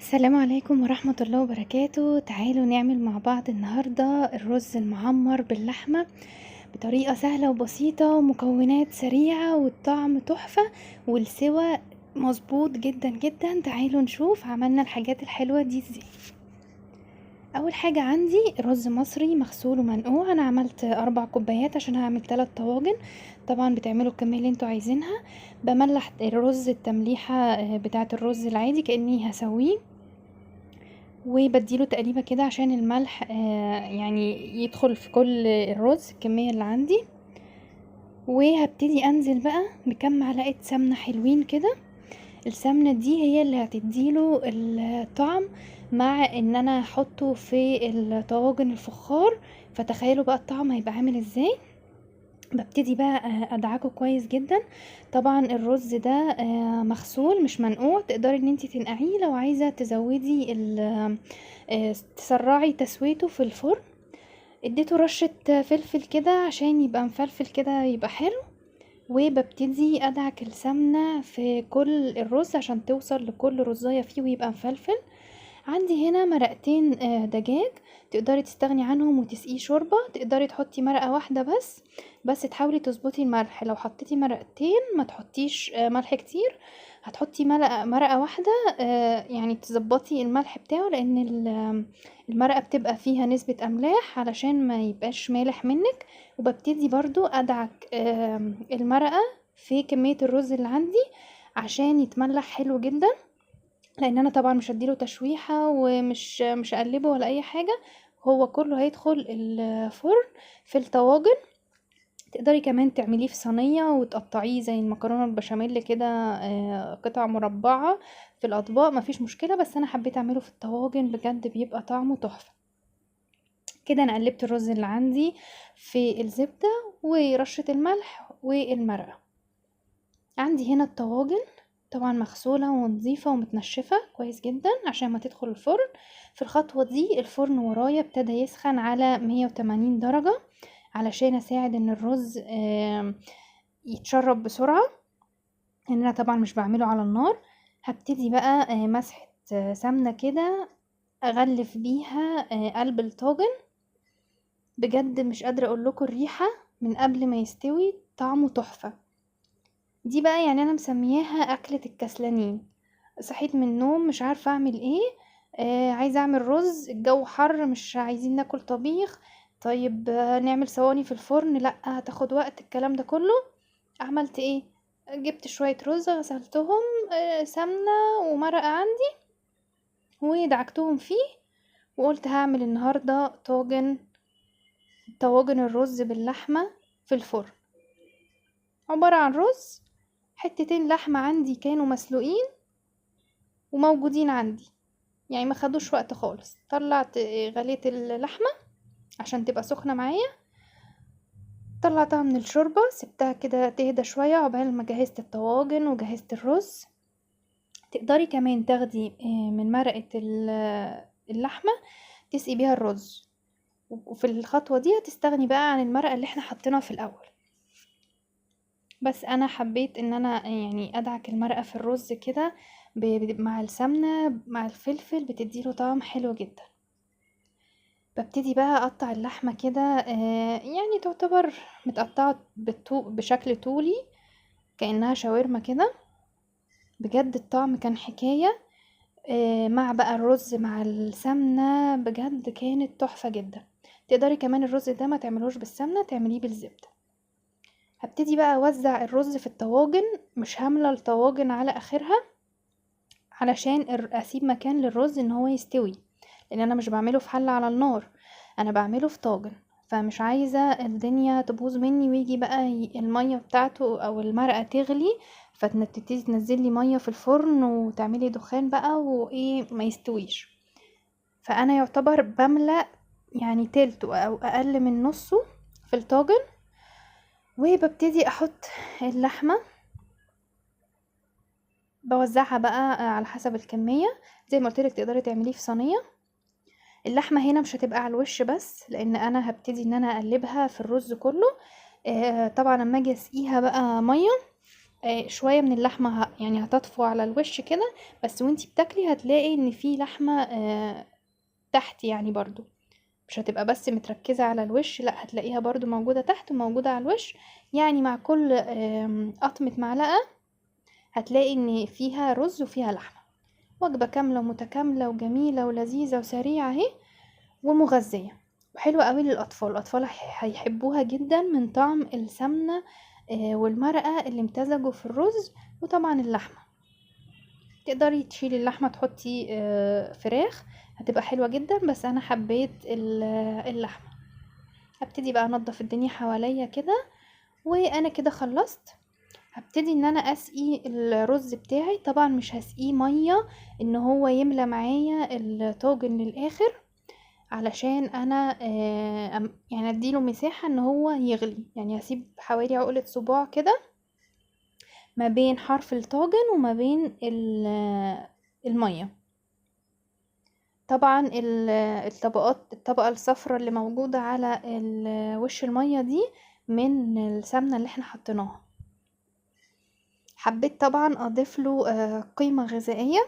السلام عليكم ورحمة الله وبركاته. تعالوا نعمل مع بعض النهاردة الرز المعمر باللحمة بطريقة سهلة وبسيطة ومكونات سريعة والطعم تحفة والسوى مظبوط جدا جدا. تعالوا نشوف عملنا الحاجات الحلوة دي ازاي. اول حاجة عندي رز مصري مغسول ومنقوع. انا عملت 4 كوبايات عشان هعمل 3 طواجن. طبعا بتعملوا الكمية اللي انتوا عايزينها. بملح الرز التمليحة بتاعة الرز العادي كأني هسويه، وبديله تقريبا كده عشان الملح يعني يدخل في كل الرز الكمية اللي عندي. وهبتدي انزل بقى بكم معلقة سمنة حلوين كده. السمنة دي هي اللي هتديله الطعم، مع ان انا احطه في الطواجن الفخار. فتخيلوا بقى الطعم هيبقى عامل ازاي. ببتدي بقى ادعكه كويس جدا. طبعا الرز ده مغسول مش منقوع، تقدري ان انتي تنقعيه لو عايزه تزودي تسرعي تسويته في الفرن. اديته رشه فلفل كده عشان يبقى مفلفل كده يبقى حلو. وببتدي ادعك السمنه في كل الرز عشان توصل لكل رزايه فيه ويبقى مفلفل. عندي هنا مرقتين دجاج، تقدري تستغني عنهم وتسقيه شوربة. تقدري تحطي مرقة واحدة بس تحاولي تظبطي الملح. لو حطيتي مرقتين ما تحطيش ملح كتير. هتحطي مرقة واحدة، يعني تظبطي الملح بتاعه، لان المرقة بتبقى فيها نسبة املاح علشان ما يبقاش مالح منك. وببتدي برضو ادعك المرقة في كمية الرز اللي عندي عشان يتملح حلو جدا، لان انا طبعا مش هديله تشويحة ومش اقلبه ولا اي حاجة. هو كله هيدخل الفرن في الطواجن. تقدري كمان تعمليه في صينية وتقطعيه زي المكرونة البشاميل كده، قطع مربعة في الاطباق مفيش مشكلة، بس انا حبيت اعمله في الطواجن بجد بيبقى طعمه تحفة. كده انا قلبت الرز اللي عندي في الزبدة ورشة الملح والمرقة. عندي هنا الطواجن طبعا مغسولة ونظيفة ومتنشفة كويس جدا عشان ما تدخل الفرن. في الخطوة دي الفرن ورايا ابتدى يسخن على 180 درجة علشان اساعد ان الرز يتشرب بسرعة، ان انا طبعا مش بعمله على النار. هبتدي بقى مسحة سمنة كده اغلف بيها قلب الطاجن. بجد مش قادرة اقول لكم الريحة من قبل ما يستوي طعمه تحفة. دي بقى يعني انا مسمياها اكلة الكسلانين. صحيت من النوم مش عارفة اعمل ايه، عايزة اعمل رز، الجو حر مش عايزين ناكل طبيخ. طيب نعمل صواني في الفرن، لا هتاخد وقت الكلام ده كله. عملت ايه؟ جبت شوية رز غسلتهم، سمنة ومرقة عندي ودعكتهم فيه. وقلت هعمل النهاردة طواجن الرز باللحمة في الفرن. عبارة عن رز، حتتين لحمة عندي كانوا مسلوقين وموجودين عندي، يعني ما خدوش وقت خالص. طلعت غليت اللحمة عشان تبقى سخنة معايا، طلعتها من الشوربة سبتها كده تهدى شوية عقبال ما جهزت الطواجن وجهزت الرز. تقدري كمان تاخدي من مرقة اللحمة تسقي بيها الرز، وفي الخطوة دي هتستغني بقى عن المرقة اللي احنا حطيناها في الاول. بس انا حبيت ان انا يعني ادعك المرقة في الرز كده مع السمنة مع الفلفل، بتديله طعم حلو جدا. ببتدي بقى اقطع اللحمة كده، يعني تعتبر متقطعة بشكل طولي كأنها شاورما كده. بجد الطعم كان حكاية، مع بقى الرز مع السمنة بجد كانت تحفة جدا. تقدري كمان الرز ده ما تعملوش بالسمنة، تعمليه بالزبدة. هبتدي بقى اوزع الرز في الطواجن، مش هاملة الطواجن على اخرها علشان اسيب مكان للرز ان هو يستوي، لان انا مش بعمله في حلة على النار، انا بعمله في طاجن. فمش عايزة الدنيا تبوظ مني ويجي بقى المية بتاعته او المرقة تغلي فتبتدي تنزلي مية في الفرن وتعملي دخان بقى وايه ما يستويش. فانا يعتبر بملأ يعني تلته او اقل من نصه في الطاجن. وببتدي احط اللحمة، بوزعها بقى على حسب الكمية. زي ما قلتلك تقدري تعمليه في صينية. اللحمة هنا مش هتبقى على الوش بس، لان انا هبتدي ان انا اقلبها في الرز كله. طبعا لما اجي اسقيها بقى مية شوية من اللحمة يعني هتطفو على الوش كده، بس وانتي بتاكلي هتلاقي ان في لحمة تحت يعني برضو، مش هتبقى بس متركزة على الوش، لا هتلاقيها برضو موجودة تحت وموجودة على الوش. يعني مع كل قطمة معلقة هتلاقي ان فيها رز وفيها لحمة. وجبة كاملة ومتكاملة وجميلة ولذيذة وسريعة اهي ومغذية وحلوة قوي للأطفال. الأطفال هيحبوها جدا من طعم السمنة والمرقة اللي امتزجوا في الرز وطبعا اللحمة. تقدري تشيلي اللحمة تحطي فراخ هتبقى حلوة جدا، بس انا حبيت اللحمة. هبتدي بقى انضف الدنيا حواليا كده، وانا كده خلصت. هبتدي ان انا اسقي الرز بتاعي. طبعا مش هسقيه مية ان هو يملى معايا الطاجن للاخر، علشان انا يعني اديله مساحة ان هو يغلي. يعني هسيب حوالي عقلة صباع كده ما بين حرف الطاجن وما بين المية. طبعا الطبقة الصفرة اللي موجودة على وش المية دي من السمنة اللي احنا حطيناها. حبيت طبعا اضيف له قيمة غذائية،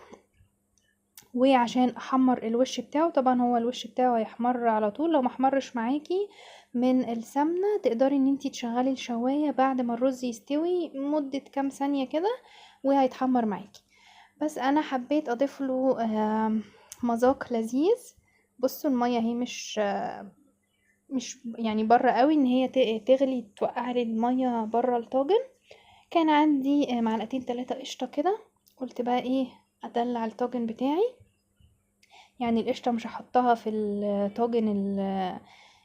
وعشان احمر الوش بتاعه. طبعا هو الوش بتاعه هيحمر على طول، لو محمرش معاكي من السمنة تقدري ان انتي تشغلي الشواية بعد ما الرز يستوي مدة كام ثانية كده وهيتحمر معاكي. بس انا حبيت اضيف له مذاق لذيذ. بصوا المية هي مش يعني بره قوي ان هي تغلي توقعلي المية بره الطاجن. كان عندي معلقتين 3 قشطة كده، قلت بقى ايه ادلع الطاجن بتاعي. يعني القشطة مش هحطها في الطاجن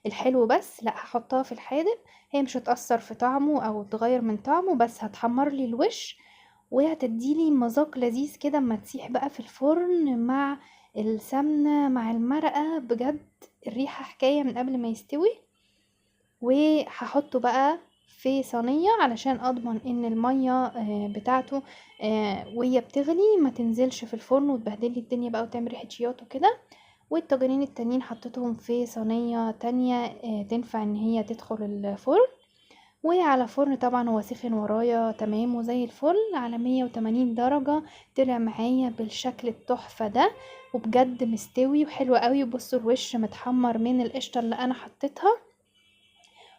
الحلو بس، لا هحطها في الحادق. هي مش هتأثر في طعمه او تغير من طعمه، بس هتحمر لي الوش وهتديلي مذاق لذيذ كده اما تسيح بقى في الفرن مع السمنة مع المرقة. بجد الريحة حكاية من قبل ما يستوي. وهحطه بقى في صينية علشان اضمن ان المية بتاعته وهي بتغلي ما تنزلش في الفرن وتبهدلي الدنيا بقى وتعمل ريحة شياط وكده. والطاجنين التانيين حطيتهم في صينية تانية تنفع ان هي تدخل الفرن. وعلى فرن طبعا هو سخن ورايا تمام وزي الفل على 180 درجة. طلع معايا بالشكل التحفة ده وبجد مستوي وحلو قوي. بصوا الوش متحمر من القشطة اللي انا حطيتها،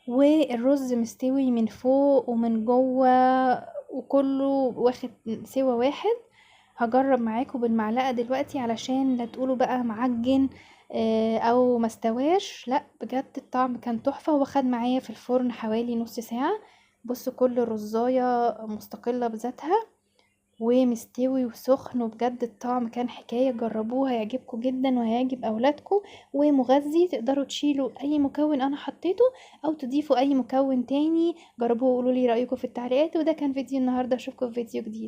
والرز مستوي من فوق ومن جوه وكله واخد سوا واحد. هجرب معاكم بالمعلقة دلوقتي علشان لا تقولوا بقى معجن او مستواش. لا بجد الطعم كان تحفة. هو خد معايا في الفرن حوالي نص ساعة. بصوا كل رزاية مستقلة بذاتها ومستوي وسخن، وبجد الطعم كان حكاية. جربوه هيعجبكم جدا وهيعجب اولادكم ومغذي. تقدروا تشيلوا اي مكون انا حطيته او تضيفوا اي مكون تاني. جربوه وقولوا لي رأيكم في التعليقات. وده كان فيديو النهاردة، اشوفكم في فيديو جديد.